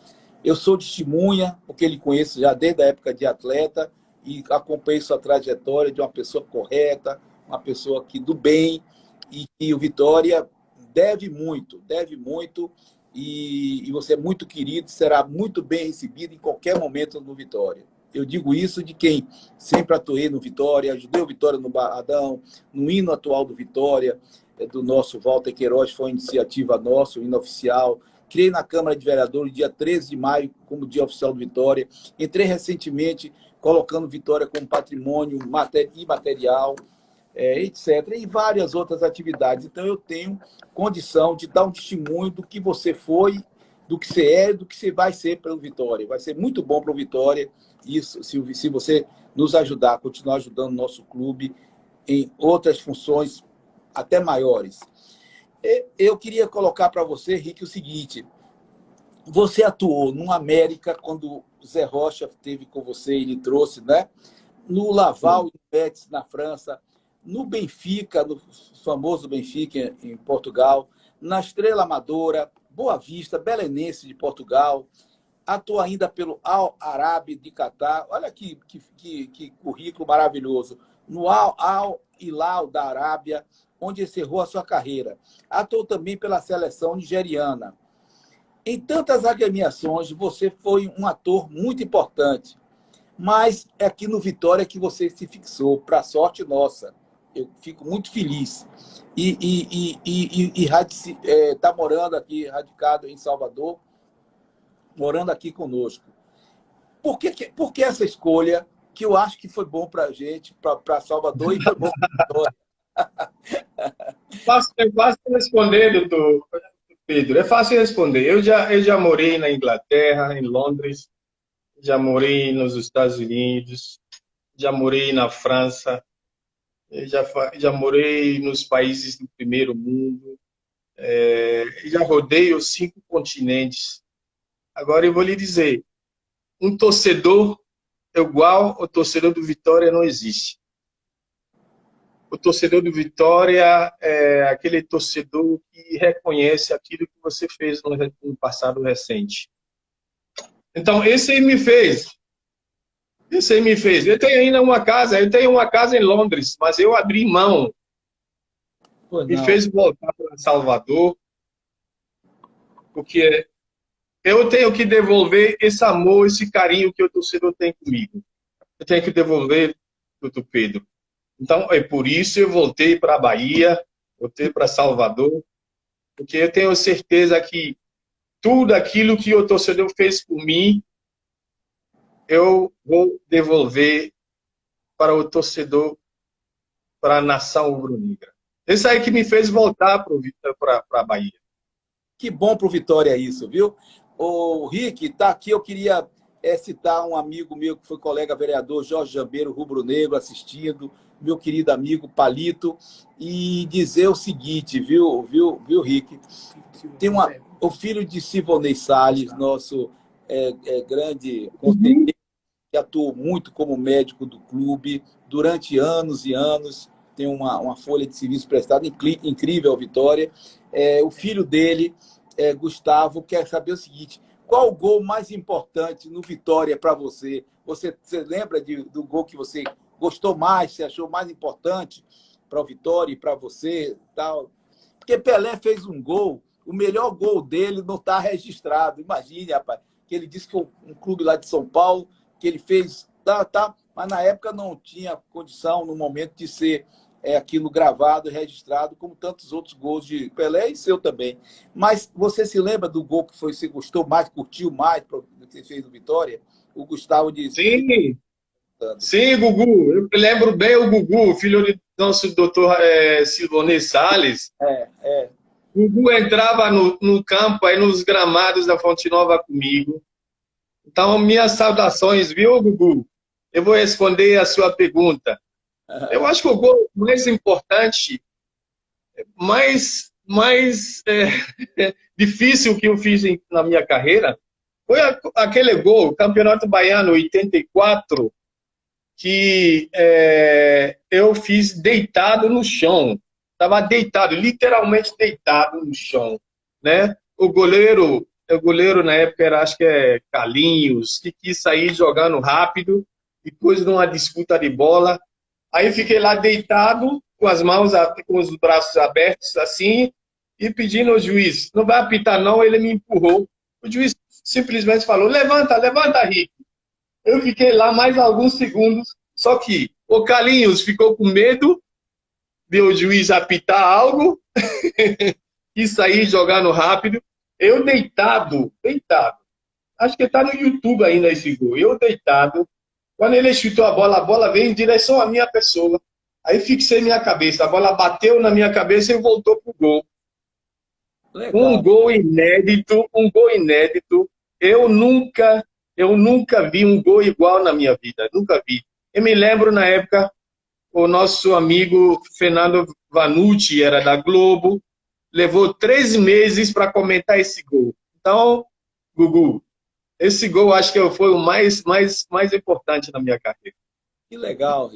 S1: Eu sou testemunha, porque ele conheço já desde a época de atleta e acompanhei sua trajetória de uma pessoa correta, uma pessoa que do bem, e que o Vitória deve muito, e você é muito querido, será muito bem recebido em qualquer momento no Vitória. Eu digo isso de quem sempre atuei no Vitória, ajudei o Vitória no Barradão, no hino atual do Vitória, do nosso Walter Queiroz, foi uma iniciativa nossa, o hino oficial. Criei na Câmara de Vereadores, dia 13 de maio, como dia oficial do Vitória. Entrei recentemente colocando Vitória como patrimônio imaterial, etc. E várias outras atividades. Então, eu tenho condição de dar um testemunho do que você foi, do que você é, do que você vai ser para o Vitória. Vai ser muito bom para o Vitória isso, se você nos ajudar, continuar ajudando o nosso clube em outras funções até maiores. Eu queria colocar para você, Rick, o seguinte: você atuou no América quando o Zé Rocha esteve com você, ele trouxe, né? No Laval e Betis, na França, no Benfica, no famoso Benfica em Portugal, na Estrela Amadora, Boa Vista, Belenense de Portugal, atua ainda pelo Al Arabi de Catar. Olha que currículo maravilhoso. No Al Hilal da Arábia, onde encerrou a sua carreira. Atuou também pela seleção nigeriana. Em tantas agremiações, você foi um ator muito importante. Mas é aqui no Vitória que você se fixou, para sorte nossa. Eu fico muito feliz. E está morando aqui, radicado em Salvador, morando aqui conosco. Por que essa escolha, que eu acho que foi bom para a gente, para Salvador, e foi bom para a Vitória?
S2: É fácil responder, doutor Pedro. É fácil responder. Eu já morei na Inglaterra, em Londres, já morei nos Estados Unidos, já morei na França, já morei nos países do primeiro mundo, já rodei os 5 continentes. Agora eu vou lhe dizer, um torcedor igual ao torcedor do Vitória não existe. O torcedor do Vitória é aquele torcedor que reconhece aquilo que você fez no passado recente. Então, esse aí me fez. Esse aí me fez. Eu tenho ainda uma casa, eu tenho uma casa em Londres, mas eu abri mão.
S1: Pois
S2: Me
S1: não.
S2: fez voltar para Salvador, porque eu tenho que devolver esse amor, esse carinho que o torcedor tem comigo. Eu tenho que devolver, doutor Pedro. Então, é por isso eu voltei para a Bahia, voltei para Salvador, porque eu tenho certeza que tudo aquilo que o torcedor fez por mim, eu vou devolver para o torcedor, para a nação rubro-negra. Isso aí que me fez voltar para a Bahia.
S1: Que bom para o Vitória isso, viu? O Rick, tá aqui, eu queria citar um amigo meu que foi colega vereador, Jorge Jambeiro, rubro-negro, assistindo, meu querido amigo Palito, e dizer o seguinte, viu, Rick? Tem o filho de Sivonei Salles, nosso grande conselheiro, que atuou muito como médico do clube durante anos e anos, tem uma folha de serviço prestada incrível ao Vitória. O filho dele, Gustavo, quer saber o seguinte: qual o gol mais importante no Vitória para você? Você lembra do gol que você gostou mais, você achou mais importante para o Vitória e para você? Tal? Porque Pelé fez um gol, o melhor gol dele não está registrado. Imagine, rapaz, que ele disse que um clube lá de São Paulo, que ele fez, mas na época não tinha condição, no momento, de ser aquilo gravado, registrado, como tantos outros gols de Pelé e seu também. Mas você se lembra do gol que você gostou mais, curtiu mais do que você fez no Vitória? O Gustavo disse.
S2: Sim, sim, Gugu. Eu lembro bem o Gugu, filho de nosso doutor Silvonei Salles.
S1: É.
S2: O Gugu entrava no campo, aí nos gramados da Fonte Nova comigo. Então, minhas saudações, viu, Gugu? Eu vou responder a sua pergunta. Eu acho que o gol mais importante, mais difícil que eu fiz na minha carreira, foi aquele gol, Campeonato Baiano 84, que eu fiz deitado no chão. Estava deitado, literalmente deitado no chão, né? O goleiro na época era, acho que Carlinhos, que quis sair jogando rápido, depois de uma disputa de bola. Aí fiquei lá deitado, com as mãos, com os braços abertos assim, e pedindo ao juiz, não vai apitar não, ele me empurrou. O juiz simplesmente falou, levanta, levanta, Rick. Eu fiquei lá mais alguns segundos, só que o Carlinhos ficou com medo de o juiz apitar algo e sair jogando rápido. Eu deitado. Acho que está no YouTube ainda esse gol. Eu deitado. Quando ele chutou a bola veio em direção à minha pessoa. Aí fixei minha cabeça. A bola bateu na minha cabeça e voltou pro gol.
S1: Legal.
S2: Um gol inédito. Eu nunca vi um gol igual na minha vida. Nunca vi. Eu me lembro na época, o nosso amigo Fernando Vanucci, era da Globo, levou 3 meses para comentar esse gol. Então, Gugu, esse gol acho que foi o mais importante na minha carreira.
S1: Que legal.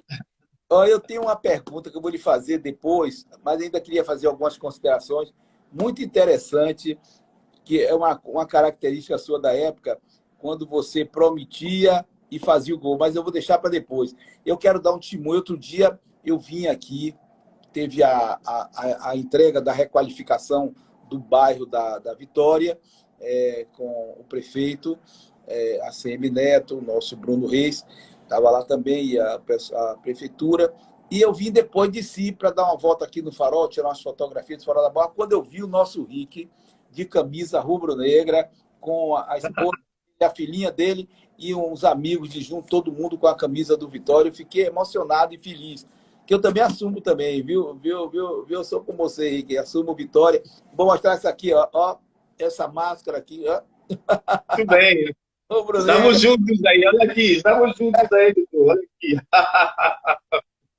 S1: Eu tenho uma pergunta que eu vou lhe fazer depois, mas ainda queria fazer algumas considerações. Muito interessante, que é uma característica sua da época, quando você prometia e fazia o gol, mas eu vou deixar para depois. Eu quero dar um testemunho. Outro dia eu vim aqui, teve a entrega da requalificação do bairro da Vitória, com o prefeito, ACM Neto, o nosso Bruno Reis, estava lá também, e a prefeitura. E eu vim depois de si para dar uma volta aqui no Farol, tirar umas fotografias do Farol da Barra, quando eu vi o nosso Rick de camisa rubro-negra, com a esposa e a filhinha dele e uns amigos de junto, todo mundo com a camisa do Vitória. Eu fiquei emocionado e feliz. Que eu também assumo também, viu? Eu sou com você, Rick, assumo Vitória. Vou mostrar essa aqui, ó, essa máscara aqui, ó.
S2: Muito bem. Estamos juntos aí, olha aqui. Estamos juntos aí, doutor. Olha aqui.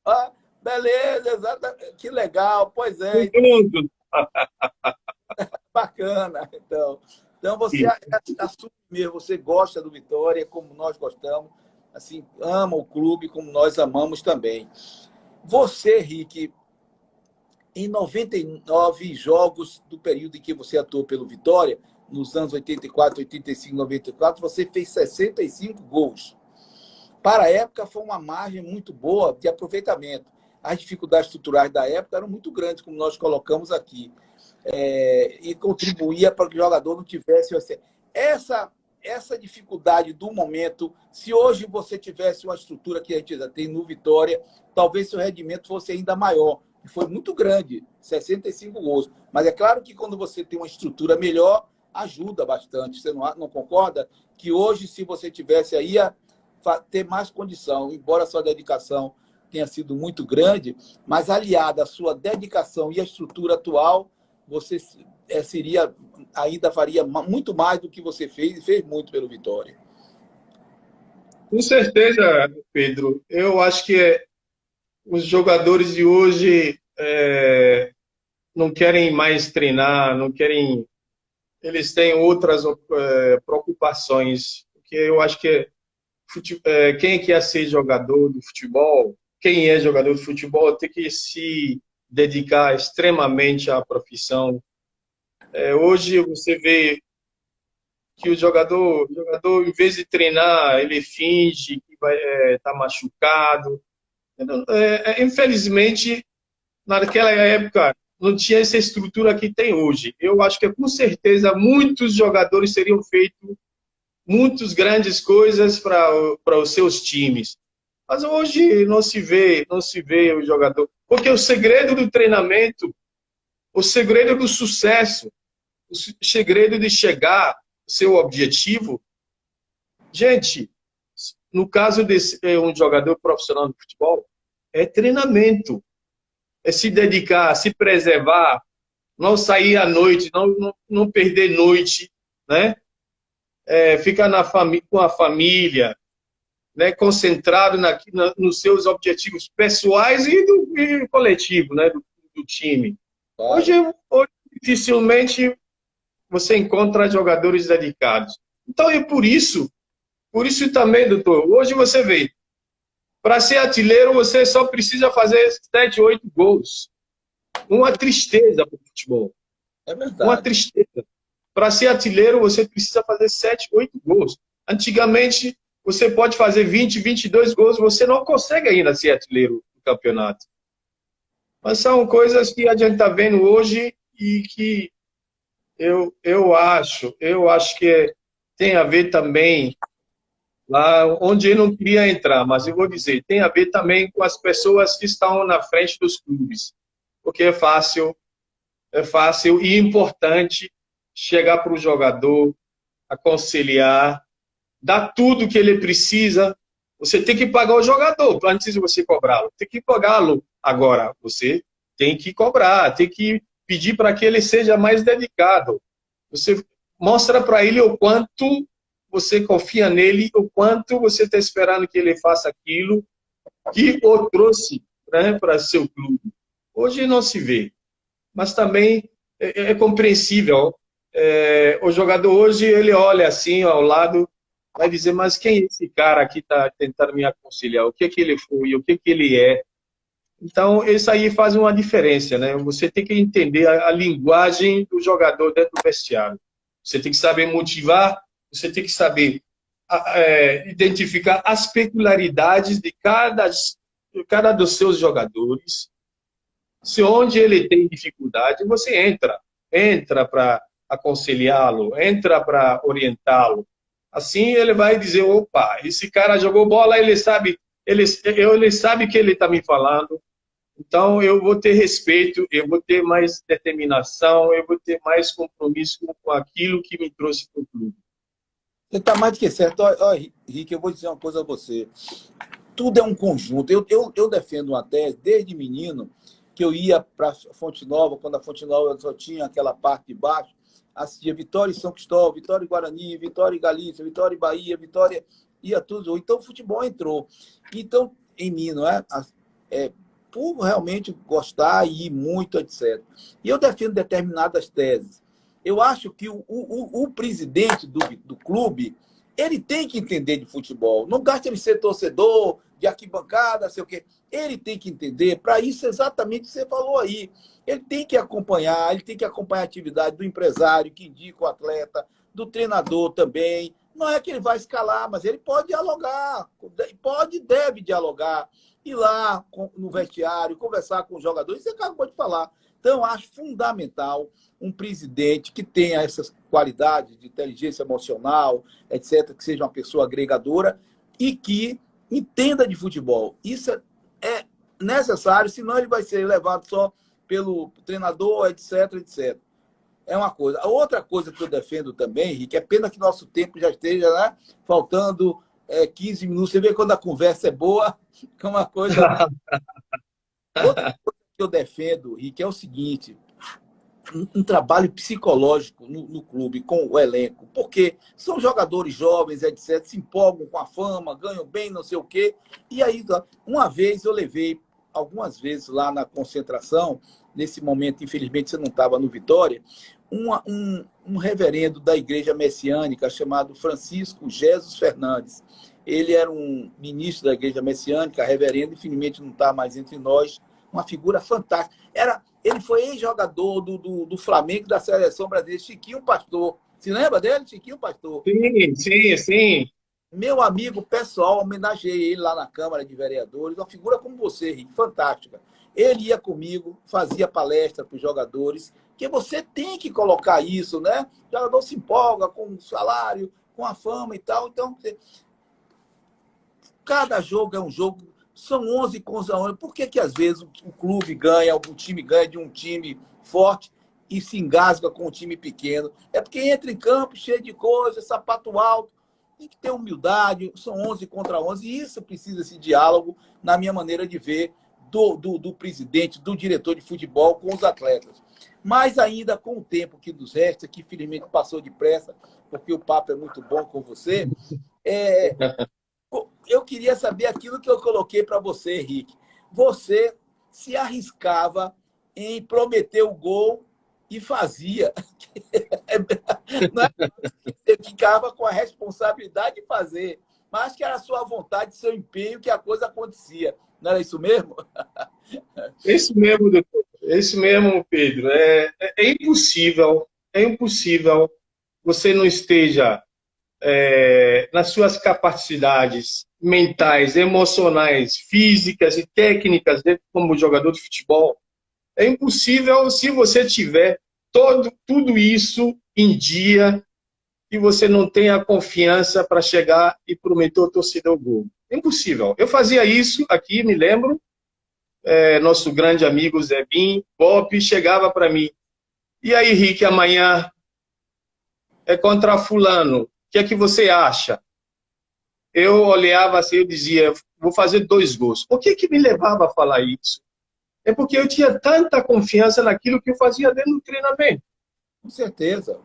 S1: Ah, beleza, exatamente. Que legal, pois é.
S2: Juntos.
S1: Bacana. Então você assume mesmo, você gosta do Vitória, como nós gostamos, assim, ama o clube, como nós amamos também. Você, Rick, em 99 jogos do período em que você atuou pelo Vitória, nos anos 84, 85, 94, você fez 65 gols. Para a época, foi uma margem muito boa de aproveitamento. As dificuldades estruturais da época eram muito grandes, como nós colocamos aqui. E contribuía para que o jogador não tivesse... Essa dificuldade do momento, se hoje você tivesse uma estrutura que a gente já tem no Vitória, talvez seu rendimento fosse ainda maior. Foi muito grande, 65 gols. Mas é claro que quando você tem uma estrutura melhor, ajuda bastante. Você não concorda? Que hoje, se você tivesse aí, ia ter mais condição, embora a sua dedicação tenha sido muito grande, mas aliada à sua dedicação e à estrutura atual, você ainda faria muito mais do que você fez, e fez muito pelo Vitória.
S2: Com certeza, Pedro. Eu acho que os jogadores de hoje não querem mais treinar, não querem... Eles têm outras preocupações. Porque eu acho que quem quer ser jogador de futebol, quem é jogador de futebol, tem que se dedicar extremamente à profissão. Hoje você vê que o jogador, em vez de treinar, ele finge que vai estar machucado. Infelizmente, naquela época, não tinha essa estrutura que tem hoje. Eu acho que, com certeza, muitos jogadores teriam feito muitas grandes coisas para os seus times. Mas hoje não se vê o jogador. Porque o segredo do treinamento, o segredo do sucesso, o segredo de chegar ao seu objetivo, gente, no caso de um jogador profissional de futebol, é treinamento, é se dedicar, se preservar, não sair à noite, não perder noite, né? Ficar com a família, né? Concentrado nos seus objetivos pessoais e coletivo, né? do time. Claro. Hoje, dificilmente você encontra jogadores dedicados. Então, é por isso também, doutor, hoje você vê, para ser artilheiro, você só precisa fazer 7, 8 gols. Uma tristeza para o futebol.
S1: É verdade.
S2: Uma tristeza. Para ser artilheiro, você precisa fazer 7, 8 gols. Antigamente, você pode fazer 20, 22 gols, você não consegue ainda ser artilheiro do campeonato. Mas são coisas que a gente está vendo hoje e que eu acho que tem a ver também, lá onde eu não queria entrar, mas eu vou dizer, tem a ver também com as pessoas que estão na frente dos clubes. Porque é fácil e importante chegar para o jogador, aconselhar, dar tudo que ele precisa. Você tem que pagar o jogador antes de você cobrá-lo. Tem que pagá-lo agora. Você tem que cobrar, tem que pedir para que ele seja mais dedicado. Você mostra para ele o quanto você confia nele, o quanto você está esperando que ele faça aquilo que o trouxe, né, para seu clube. Hoje não se vê, mas também é compreensível. O jogador hoje, ele olha assim ao lado, vai dizer, mas quem é esse cara que está tentando me aconselhar? O que é que ele foi? O que é que ele é? Então, isso aí faz uma diferença, né? Você tem que entender a linguagem do jogador dentro do vestiário. Você tem que saber motivar, você tem que saber identificar as peculiaridades de cada dos seus jogadores. Se onde ele tem dificuldade, você entra para aconselhá-lo, entra para orientá-lo. Assim ele vai dizer, opa, esse cara jogou bola, ele sabe que ele está me falando, então eu vou ter respeito, eu vou ter mais determinação, eu vou ter mais compromisso com aquilo que me trouxe para o clube.
S1: Você está mais do que certo. Olha, Rick, eu vou dizer uma coisa a você. Tudo é um conjunto. Eu defendo uma tese, desde menino, que eu ia para Fonte Nova, quando a Fonte Nova só tinha aquela parte de baixo, assistia Vitória e São Cristóvão, Vitória e Guarani, Vitória e Galícia, Vitória e Bahia, Vitória, ia tudo. Então o futebol entrou. Então, em mim, não é? Por realmente gostar e ir muito, etc. E eu defendo determinadas teses. Eu acho que o presidente do clube, ele tem que entender de futebol. Não basta ele ser torcedor, de arquibancada, sei o quê. Ele tem que entender, para isso exatamente o que você falou aí. Ele tem que acompanhar a atividade do empresário que indica o atleta, do treinador também. Não é que ele vai escalar, mas ele pode dialogar, pode e deve dialogar, ir lá no vestiário, conversar com os jogadores, você acabou de falar. Então, eu acho fundamental um presidente que tenha essas qualidades de inteligência emocional, etc., que seja uma pessoa agregadora e que entenda de futebol. Isso é necessário, senão ele vai ser levado só pelo treinador, etc., etc. É uma coisa. A outra coisa que eu defendo também, Henrique, é pena que nosso tempo já esteja, né, faltando 15 minutos. Você vê quando a conversa é boa, é uma coisa. Outra coisa que eu defendo, Henrique, é o seguinte: um trabalho psicológico no clube, com o elenco, porque são jogadores jovens, etc., se empolgam com a fama, ganham bem, não sei o quê. E aí, uma vez eu levei, algumas vezes lá na concentração, nesse momento, infelizmente, você não estava no Vitória, um reverendo da igreja messiânica chamado Francisco Jesus Fernandes. Ele era um ministro da igreja messiânica, reverendo, infelizmente não está mais entre nós, uma figura fantástica. Ele foi ex-jogador do Flamengo, da seleção brasileira, Chiquinho Pastor. Se lembra dele? Chiquinho Pastor.
S2: Sim, sim, sim.
S1: Meu amigo pessoal, homenageei ele lá na Câmara de Vereadores, uma figura como você, Henrique, fantástica. Ele ia comigo, fazia palestra para os jogadores, que você tem que colocar isso, né? O jogador se empolga com o salário, com a fama e tal. Então, cada jogo é um jogo, são 11 contra 11. Por que às vezes o clube ganha, o time ganha de um time forte e se engasga com um time pequeno? É porque entra em campo cheio de coisa, sapato alto, tem que ter humildade, são 11 contra 11, e isso precisa esse diálogo, na minha maneira de ver, do presidente, do diretor de futebol com os atletas. Mas ainda com o tempo que nos resta, que infelizmente passou depressa, porque o papo é muito bom com você, eu queria saber aquilo que eu coloquei para você, Henrique. Você se arriscava em prometer o gol e fazia. Não é? Você ficava com a responsabilidade de fazer, mas que era a sua vontade, seu empenho, que a coisa acontecia. Não era isso mesmo?
S2: Isso mesmo, doutor. Isso mesmo, Pedro. É impossível você não esteja nas suas capacidades mentais, emocionais, físicas e técnicas como jogador de futebol. É impossível se você tiver tudo isso em dia e você não tem a confiança para chegar e prometer ao torcedor o gol. É impossível. Eu fazia isso aqui, me lembro, nosso grande amigo Zé Bim, Bob, chegava para mim. E aí, Rick, amanhã é contra fulano. O que é que você acha? Eu olhava assim, eu dizia, vou fazer 2 gols. O que me levava a falar isso? É porque eu tinha tanta confiança naquilo que eu fazia dentro do treinamento.
S1: Com certeza.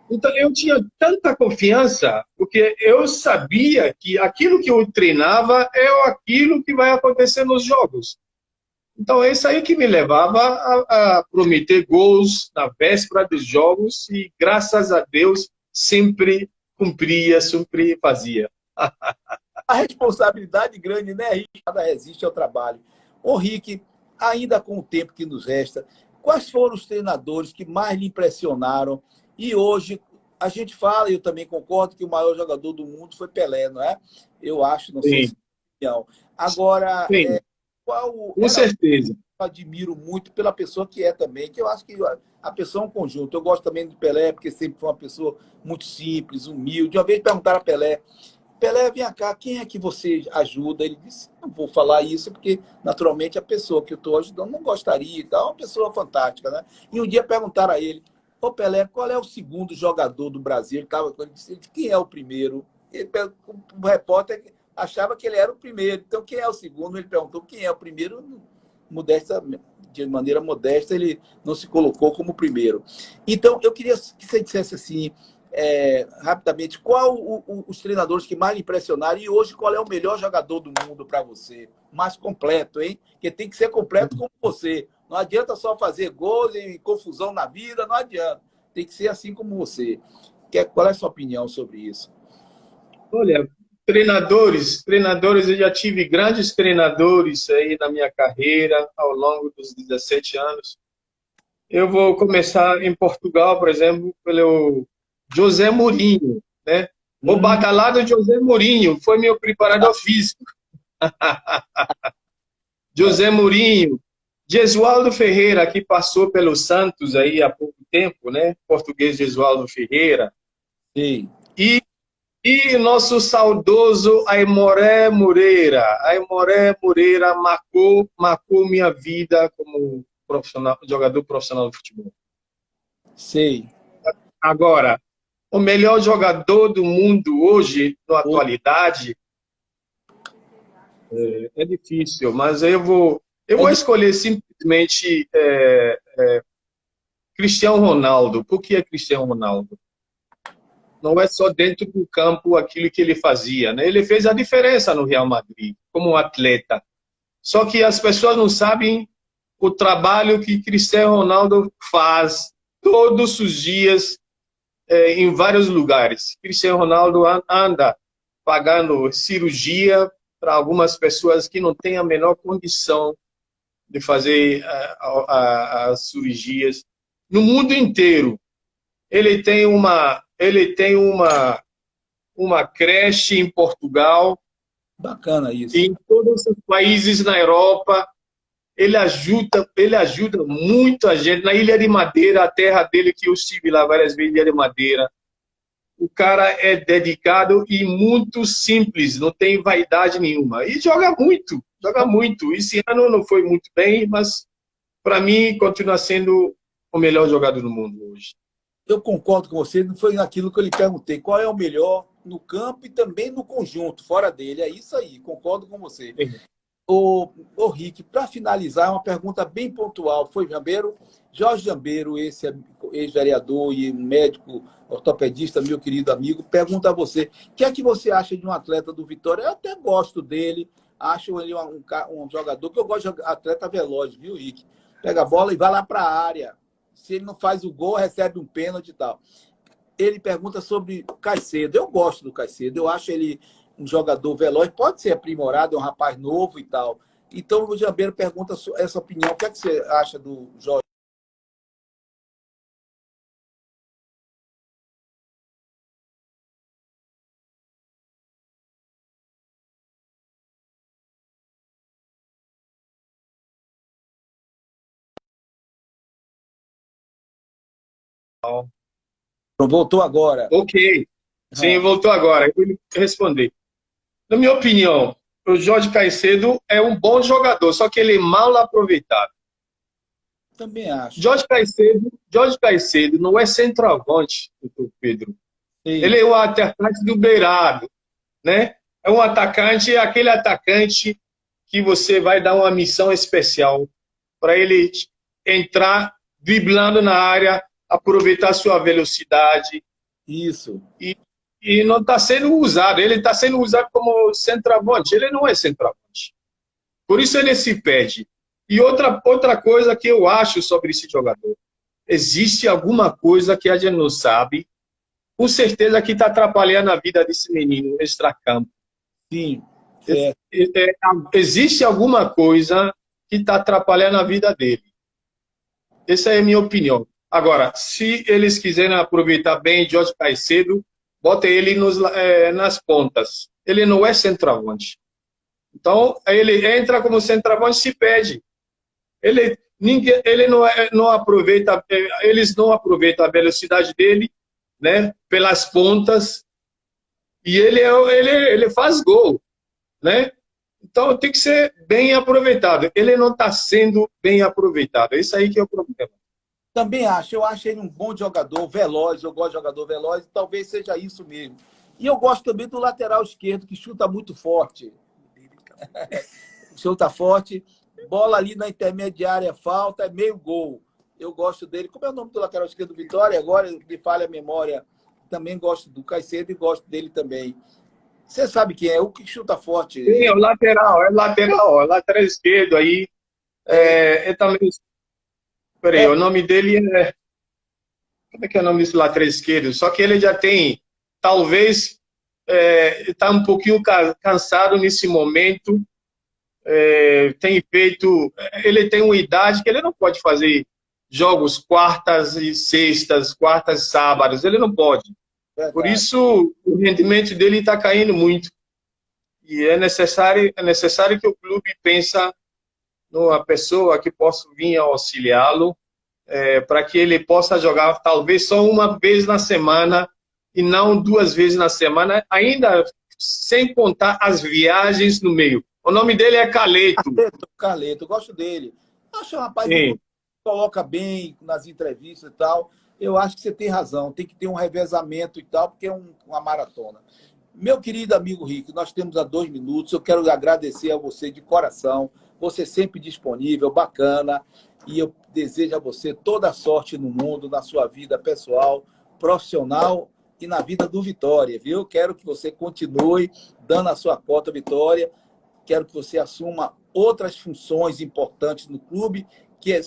S2: Então, eu tinha tanta confiança, porque eu sabia que aquilo que eu treinava é aquilo que vai acontecer nos jogos. Então, é isso aí que me levava a prometer gols na véspera dos jogos e, graças a Deus, sempre cumpria, sempre fazia.
S1: A responsabilidade grande, né, Rick? Nada resiste ao trabalho. Ô, Rick, ainda com o tempo que nos resta, quais foram os treinadores que mais lhe impressionaram? E hoje, a gente fala, e eu também concordo, que o maior jogador do mundo foi Pelé, não é? Eu acho, não sei se é opinião. Agora,
S2: Sim,
S1: qual
S2: com certeza.
S1: eu admiro muito pela pessoa que é também, que eu acho que a pessoa é um conjunto. Eu gosto também de Pelé, porque sempre foi uma pessoa muito simples, humilde. Uma vez perguntaram a Pelé, vem cá, quem é que você ajuda? Ele disse, não vou falar isso, porque naturalmente a pessoa que eu estou ajudando não gostaria e tal, é uma pessoa fantástica, né? E um dia perguntaram a ele, ô Pelé, qual é o segundo jogador do Brasil? Ele disse, quem é o primeiro? O repórter achava que ele era o primeiro, então quem é o segundo? Ele perguntou quem é o primeiro, de maneira modesta, ele não se colocou como o primeiro. Então, eu queria que você dissesse assim, rapidamente, qual os treinadores que mais lhe impressionaram e hoje qual é o melhor jogador do mundo para você? Mais completo, hein? Porque tem que ser completo como você. Não adianta só fazer gols e confusão na vida, não adianta. Tem que ser assim como você. Qual é a sua opinião sobre isso?
S2: Olha, Treinadores, eu já tive grandes treinadores aí na minha carreira, ao longo dos 17 anos. Eu vou começar em Portugal, por exemplo, pelo José Mourinho, né? O badalado José Mourinho foi meu preparador físico. José Mourinho, Gesualdo Ferreira, que passou pelo Santos aí há pouco tempo, né? Português Gesualdo Ferreira.
S1: Sim.
S2: E nosso saudoso Aimoré Moreira. Aimoré Moreira marcou minha vida como profissional, jogador profissional de futebol.
S1: Sei.
S2: Agora, o melhor jogador do mundo hoje, na atualidade, é difícil, mas eu vou escolher simplesmente Cristiano Ronaldo. Por que é Cristiano Ronaldo? Não é só dentro do campo aquilo que ele fazia, né? Ele fez a diferença no Real Madrid, como atleta. Só que as pessoas não sabem o trabalho que Cristiano Ronaldo faz todos os dias em vários lugares. Cristiano Ronaldo anda pagando cirurgia para algumas pessoas que não têm a menor condição de fazer as cirurgias. No mundo inteiro, ele tem uma creche em Portugal.
S1: Bacana isso.
S2: Em todos os países na Europa. Ele ajuda muito a gente. Na Ilha de Madeira, a terra dele, que eu estive lá várias vezes, Ilha de Madeira. O cara é dedicado e muito simples, não tem vaidade nenhuma. E joga muito, joga muito. Esse ano não foi muito bem, mas para mim continua sendo o melhor jogador do mundo hoje.
S1: Eu concordo com você, não foi naquilo que eu lhe perguntei. Qual é o melhor no campo e também no conjunto, fora dele? É isso aí, concordo com você. Ô Rick, para finalizar, uma pergunta bem pontual. Foi Jambeiro? Jorge Jambeiro, esse ex-vereador e médico ortopedista, meu querido amigo, pergunta a você, o que é que você acha de um atleta do Vitória? Eu até gosto dele, acho ele um jogador, que eu gosto de atleta veloz, viu, Rick? Pega a bola e vai lá para a área. Se ele não faz o gol, recebe um pênalti e tal. Ele pergunta sobre o Caicedo. Eu gosto do Caicedo, eu acho ele um jogador veloz, pode ser aprimorado, é um rapaz novo e tal. Então, o Jambeiro pergunta essa opinião. O que é que você acha do Jorge? Voltou agora.
S2: Ok. Sim, voltou agora. Eu vou responder. Na minha opinião, o Jorge Caicedo é um bom jogador, só que ele é mal aproveitado.
S1: Também acho.
S2: Jorge Caicedo não é centroavante, doutor Pedro.
S1: Sim.
S2: Ele é um atacante do beirado, né? É um atacante, aquele atacante que você vai dar uma missão especial para ele entrar driblando na área, aproveitar sua velocidade.
S1: Isso.
S2: E não está sendo usado. Ele está sendo usado como centroavante. Ele não é centroavante. Por isso ele se perde. E outra coisa que eu acho sobre esse jogador. Existe alguma coisa que a gente não sabe, com certeza que está atrapalhando a vida desse menino extracampo.
S1: Sim.
S2: Existe alguma coisa que está atrapalhando a vida dele. Essa é a minha opinião. Agora, se eles quiserem aproveitar bem Jorge Caicedo, bota ele nas pontas. Ele não é centroavante. Então, ele entra como centroavante e se perde. Ele não aproveita, eles não aproveitam a velocidade dele, né, pelas pontas, e ele faz gol, né? Então, tem que ser bem aproveitado. Ele não está sendo bem aproveitado. Isso aí que é o problema.
S1: Também acho. Eu acho ele um bom jogador, veloz. Eu gosto de jogador veloz. Talvez seja isso mesmo. E eu gosto também do lateral esquerdo, que chuta muito forte. Chuta forte. Bola ali na intermediária, falta, é meio gol. Eu gosto dele. Como é o nome do lateral esquerdo do Vitória? Agora me falha a memória. Também gosto do Caicedo e gosto dele também. Você sabe quem é? O que chuta forte.
S2: Sim, é o lateral esquerdo aí. Também. Peraí, o nome dele é. Como é que é o nome desse lateral esquerdo? Só que ele já tem, talvez, está um pouquinho cansado nesse momento. Ele tem uma idade que ele não pode fazer jogos quartas e sextas, quartas e sábados, ele não pode.
S1: Verdade.
S2: Por isso, o rendimento dele está caindo muito. E é necessário que o clube pense numa pessoa que possa vir auxiliá-lo, para que ele possa jogar talvez só uma vez na semana e não 2 vezes na semana, ainda sem contar as viagens no meio. O nome dele é Caleto.
S1: Caleto, eu gosto dele. Acho um rapaz
S2: Sim.
S1: que coloca bem nas entrevistas e tal. Eu acho que você tem razão, tem que ter um revezamento e tal, porque é uma maratona. Meu querido amigo Rick, nós temos há 2 minutos. Eu quero agradecer a você de coração. Você sempre disponível, bacana. E eu desejo a você toda a sorte no mundo, na sua vida pessoal, profissional e na vida do Vitória, viu? Quero que você continue dando a sua cota Vitória. Quero que você assuma outras funções importantes no clube, que é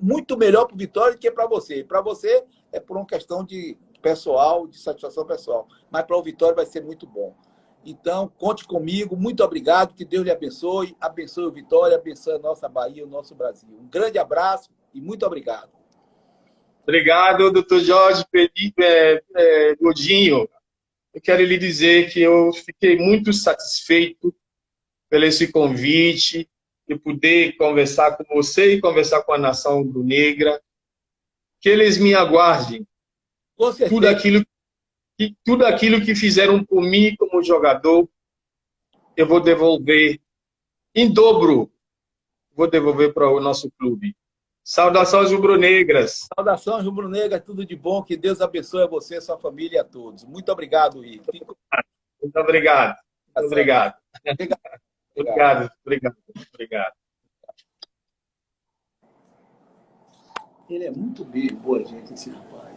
S1: muito melhor para o Vitória do que para você. Para você é por uma questão de pessoal, de satisfação pessoal. Mas para o Vitória vai ser muito bom. Então, conte comigo. Muito obrigado. Que Deus lhe abençoe. Abençoe o Vitória, abençoe a nossa Bahia, o nosso Brasil. Um grande abraço e muito obrigado.
S2: Obrigado, doutor Jorge Godinho. Eu quero lhe dizer que eu fiquei muito satisfeito pelo esse convite, de poder conversar com você e conversar com a nação rubro-negra. Que eles me aguardem.
S1: Com certeza.
S2: Tudo aquilo que fizeram por mim como jogador, eu vou devolver em dobro. Vou devolver para o nosso clube. Saudações rubro-negras.
S1: Saudações rubro-negras, tudo de bom. Que Deus abençoe a você, a sua família e a todos. Muito obrigado, Rick.
S2: Muito obrigado. Muito obrigado.
S1: Obrigado.
S2: Obrigado.
S1: Ele é muito boa, gente, esse rapaz.